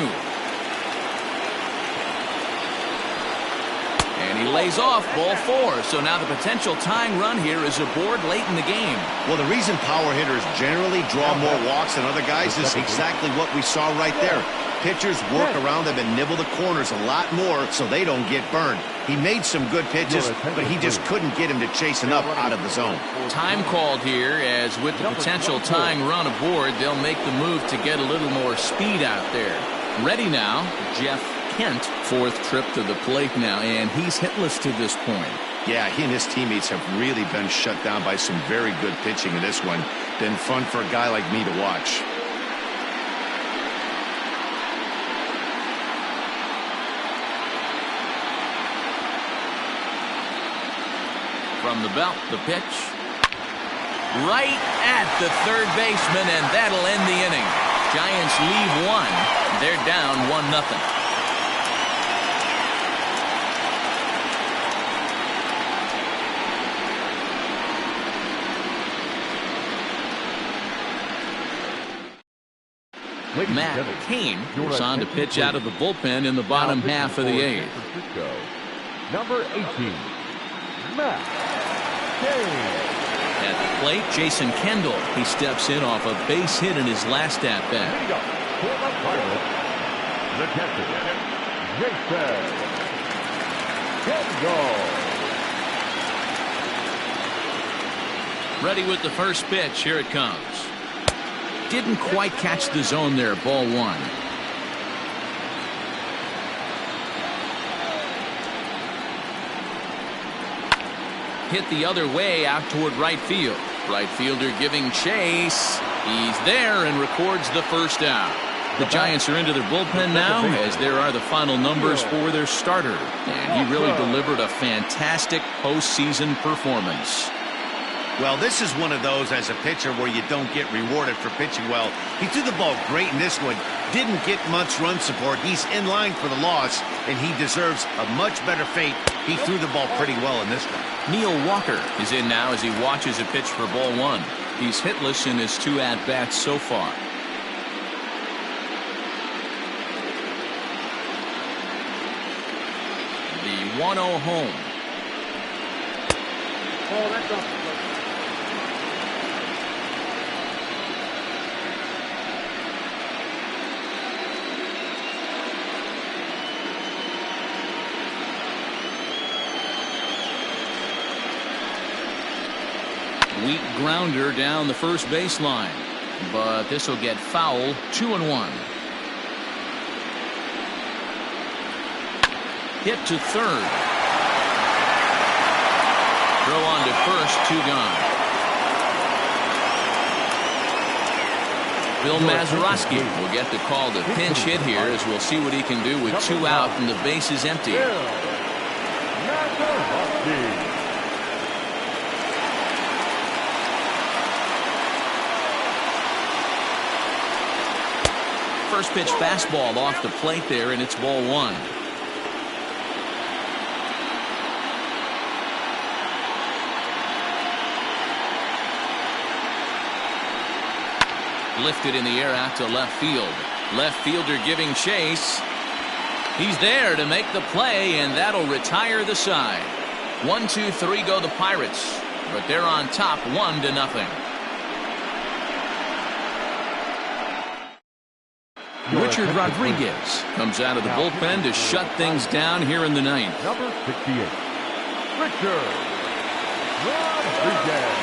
And he lays off ball 4. So now the potential tying run here is aboard late in the game. Well, the reason power hitters generally draw more walks than other guys is exactly what we saw right there. Pitchers work around them and nibble the corners a lot more so they don't get burned. He made some good pitches, but he just couldn't get him to chase enough out of the zone. Time called here, as with the potential tying run aboard, they'll make the move to get a little more speed out there. Ready now, Jeff Kent, 4th trip to the plate now, and he's hitless to this point. Yeah, he and his teammates have really been shut down by some very good pitching in this one. Been fun for a guy like me to watch. From the belt, the pitch. Right at the third baseman, and that'll end the inning. Giants leave 1. They're down 1-0. Matt Cain goes on to pitch out of the bullpen in the bottom half of the 8th. Number 18, Matt Cain. At the plate, Jason Kendall. He steps in off a base hit in his last at-bat. For the Pirates, the catcher, Jason Kendall. Ready with the first pitch. Here it comes. Didn't quite catch the zone there. Ball 1. Hit the other way out toward right field. Right fielder giving chase. He's there and records the first out. The Giants are into their bullpen now, as there are the final numbers for their starter. And he really delivered a fantastic postseason performance. Well, this is one of those as a pitcher where you don't get rewarded for pitching well. He threw the ball great in this one. Didn't get much run support. He's in line for the loss, and he deserves a much better fate. He threw the ball pretty well in this one. Neil Walker is in now as he watches a pitch for ball 1. He's hitless in his 2 at-bats so far. The 1-0 home. Oh, that's up. Weak grounder down the first baseline, but this will get foul. 2-1. Hit to third. Throw on to first. 2 gone. Bill Mazeroski will get the call to pinch hit here, as we'll see what he can do with 2 out and the bases empty. First pitch fastball off the plate there, and it's ball 1. Lifted in the air out to left field. Left fielder giving chase. He's there to make the play, and that'll retire the side. 1-2-3 go the Pirates, but they're on top 1-0. Richard Rodriguez comes out of the bullpen to shut things down here in the 9th. Number 68, Richard Rodriguez.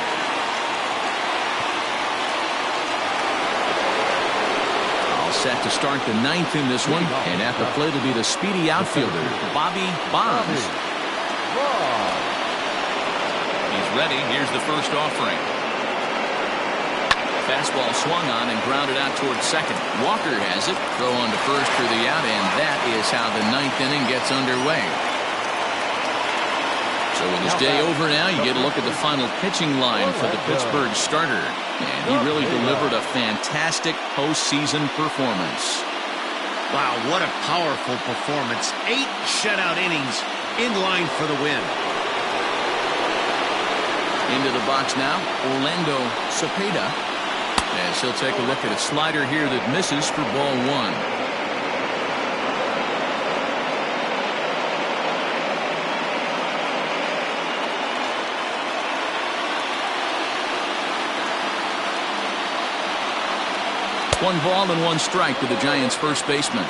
All set to start the ninth in this one. And at the plate will be the speedy outfielder, Bobby Bonds. He's ready. Here's the first offering. Fastball swung on and grounded out towards second. Walker has it. Throw on to first for the out, and that is how the ninth inning gets underway. So with his day over now, you get a look at the final pitching line for the Pittsburgh starter. And he really delivered a fantastic postseason performance. Wow, what a powerful performance. 8 shutout innings in line for the win. Into the box now, Orlando Cepeda. As he'll take a look at a slider here that misses for ball 1. One ball and 1 strike to the Giants' first baseman.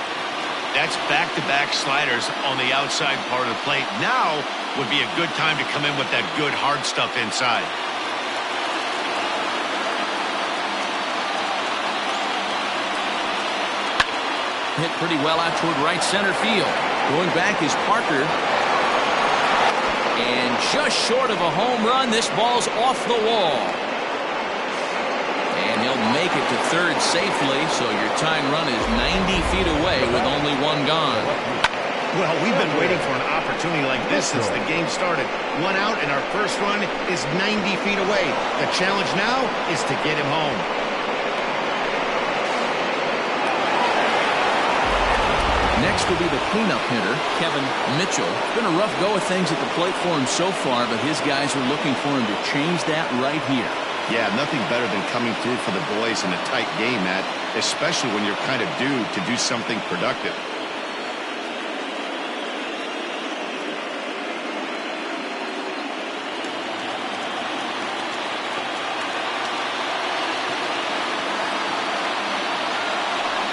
That's back-to-back sliders on the outside part of the plate. Now would be a good time to come in with that good hard stuff inside. Hit pretty well out toward right center field. Going back is Parker. And just short of a home run, this ball's off the wall. And he'll make it to third safely, so your tying run is 90 feet away with only 1 gone. Well, we've been waiting for an opportunity like this since the game started. 1 out, and our first run is 90 feet away. The challenge now is to get him home. Next will be the cleanup hitter, Kevin Mitchell. It's been a rough go of things at the plate for him so far, but his guys are looking for him to change that right here. Yeah, nothing better than coming through for the boys in a tight game, Matt, especially when you're kind of due to do something productive.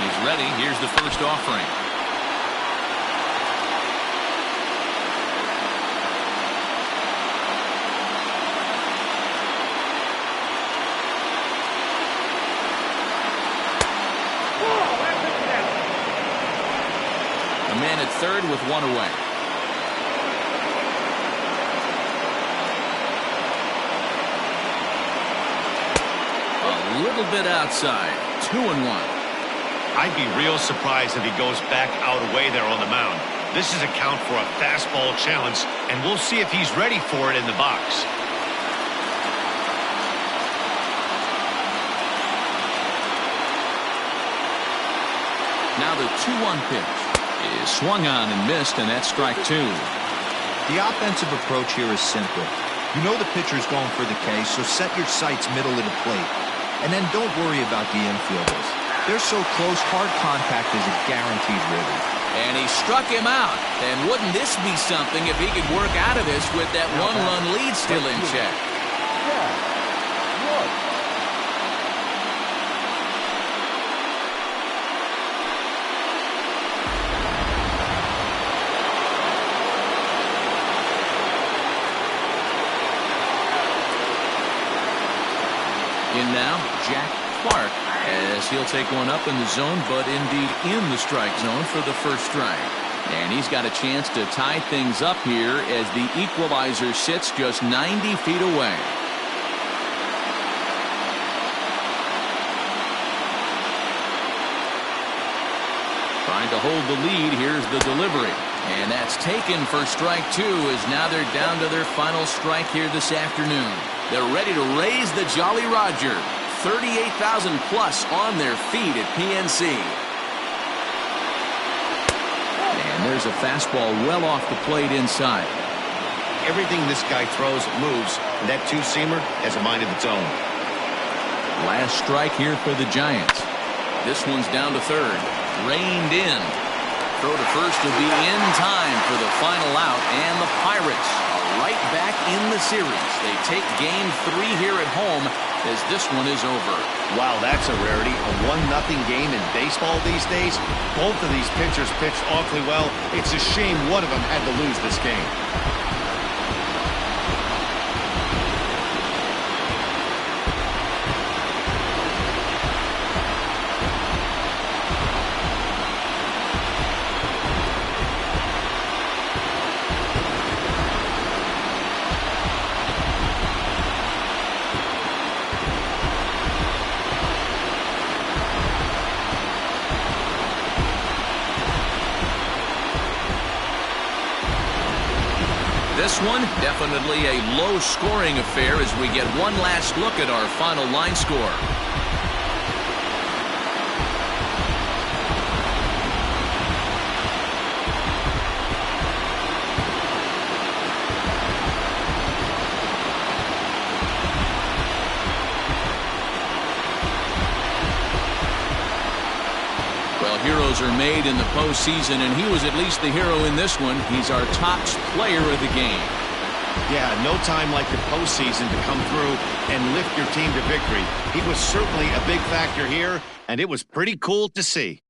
He's ready. Here's the first offering. A man at third with 1 away. A little bit outside. 2-1. I'd be real surprised if he goes back out away there on the mound. This is a count for a fastball challenge, and we'll see if he's ready for it in the box. Now the 2-1 pitch is swung on and missed, and that's strike 2. The offensive approach here is simple. You know the pitcher's going for the K, so set your sights middle of the plate. And then don't worry about the infielders. They're so close, hard contact is a guaranteed ribby. And he struck him out. And wouldn't this be something if he could work out of this with that 1-run lead still in check? In now, Jack Clark, as he'll take one up in the zone, but indeed in the strike zone for the first strike. And he's got a chance to tie things up here as the equalizer sits just 90 feet away. Trying to hold the lead. Here's the delivery. And that's taken for strike 2, as now they're down to their final strike here this afternoon. They're ready to raise the Jolly Roger. 38,000 plus on their feet at PNC. And there's a fastball well off the plate inside. Everything this guy throws moves, and that two-seamer has a mind of its own. Last strike here for the Giants. This one's down to third. Reined in. Throw to first will be in time for the final out, and the Pirates are right back in the series. They take game 3 here at home as this one is over. Wow, that's a rarity. A 1-0 game in baseball these days. Both of these pitchers pitched awfully well. It's a shame one of them had to lose this game. This one, definitely a low-scoring affair as we get one last look at our final line score. Heroes are made in the postseason, and he was at least the hero in this one. He's our top player of the game. Yeah, no time like the postseason to come through and lift your team to victory. He was certainly a big factor here, and it was pretty cool to see.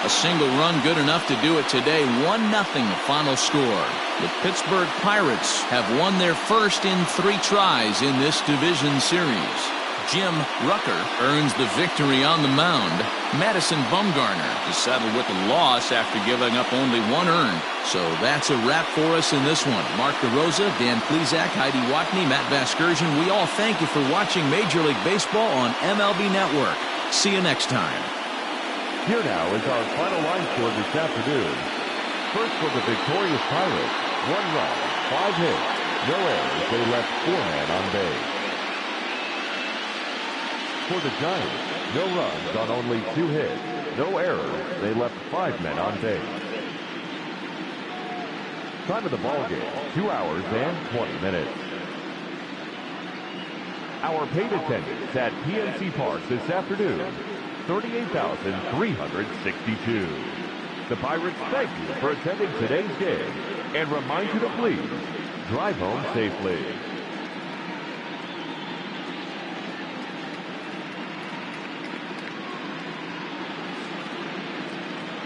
A single run good enough to do it today. 1-0 the final score. The Pittsburgh Pirates have won their first in 3 tries in this division series. Jim Rucker earns the victory on the mound. Madison Bumgarner is settled with a loss after giving up only 1 earned. So that's a wrap for us in this one. Mark DeRosa, Dan Plesac, Heidi Watney, Matt Vasgersian. We all thank you for watching Major League Baseball on MLB Network. See you next time. Here now is our final line score this afternoon. First for the victorious Pirates, 1 run, 5 hits, no errors. They left 4 men on base. For the Giants, no runs on only 2 hits, no errors. They left 5 men on base. Time of the ball game, 2 hours and 20 minutes. Our paid attendance at PNC Park this afternoon, 38,362. The Pirates thank you for attending today's game and remind you to please drive home safely.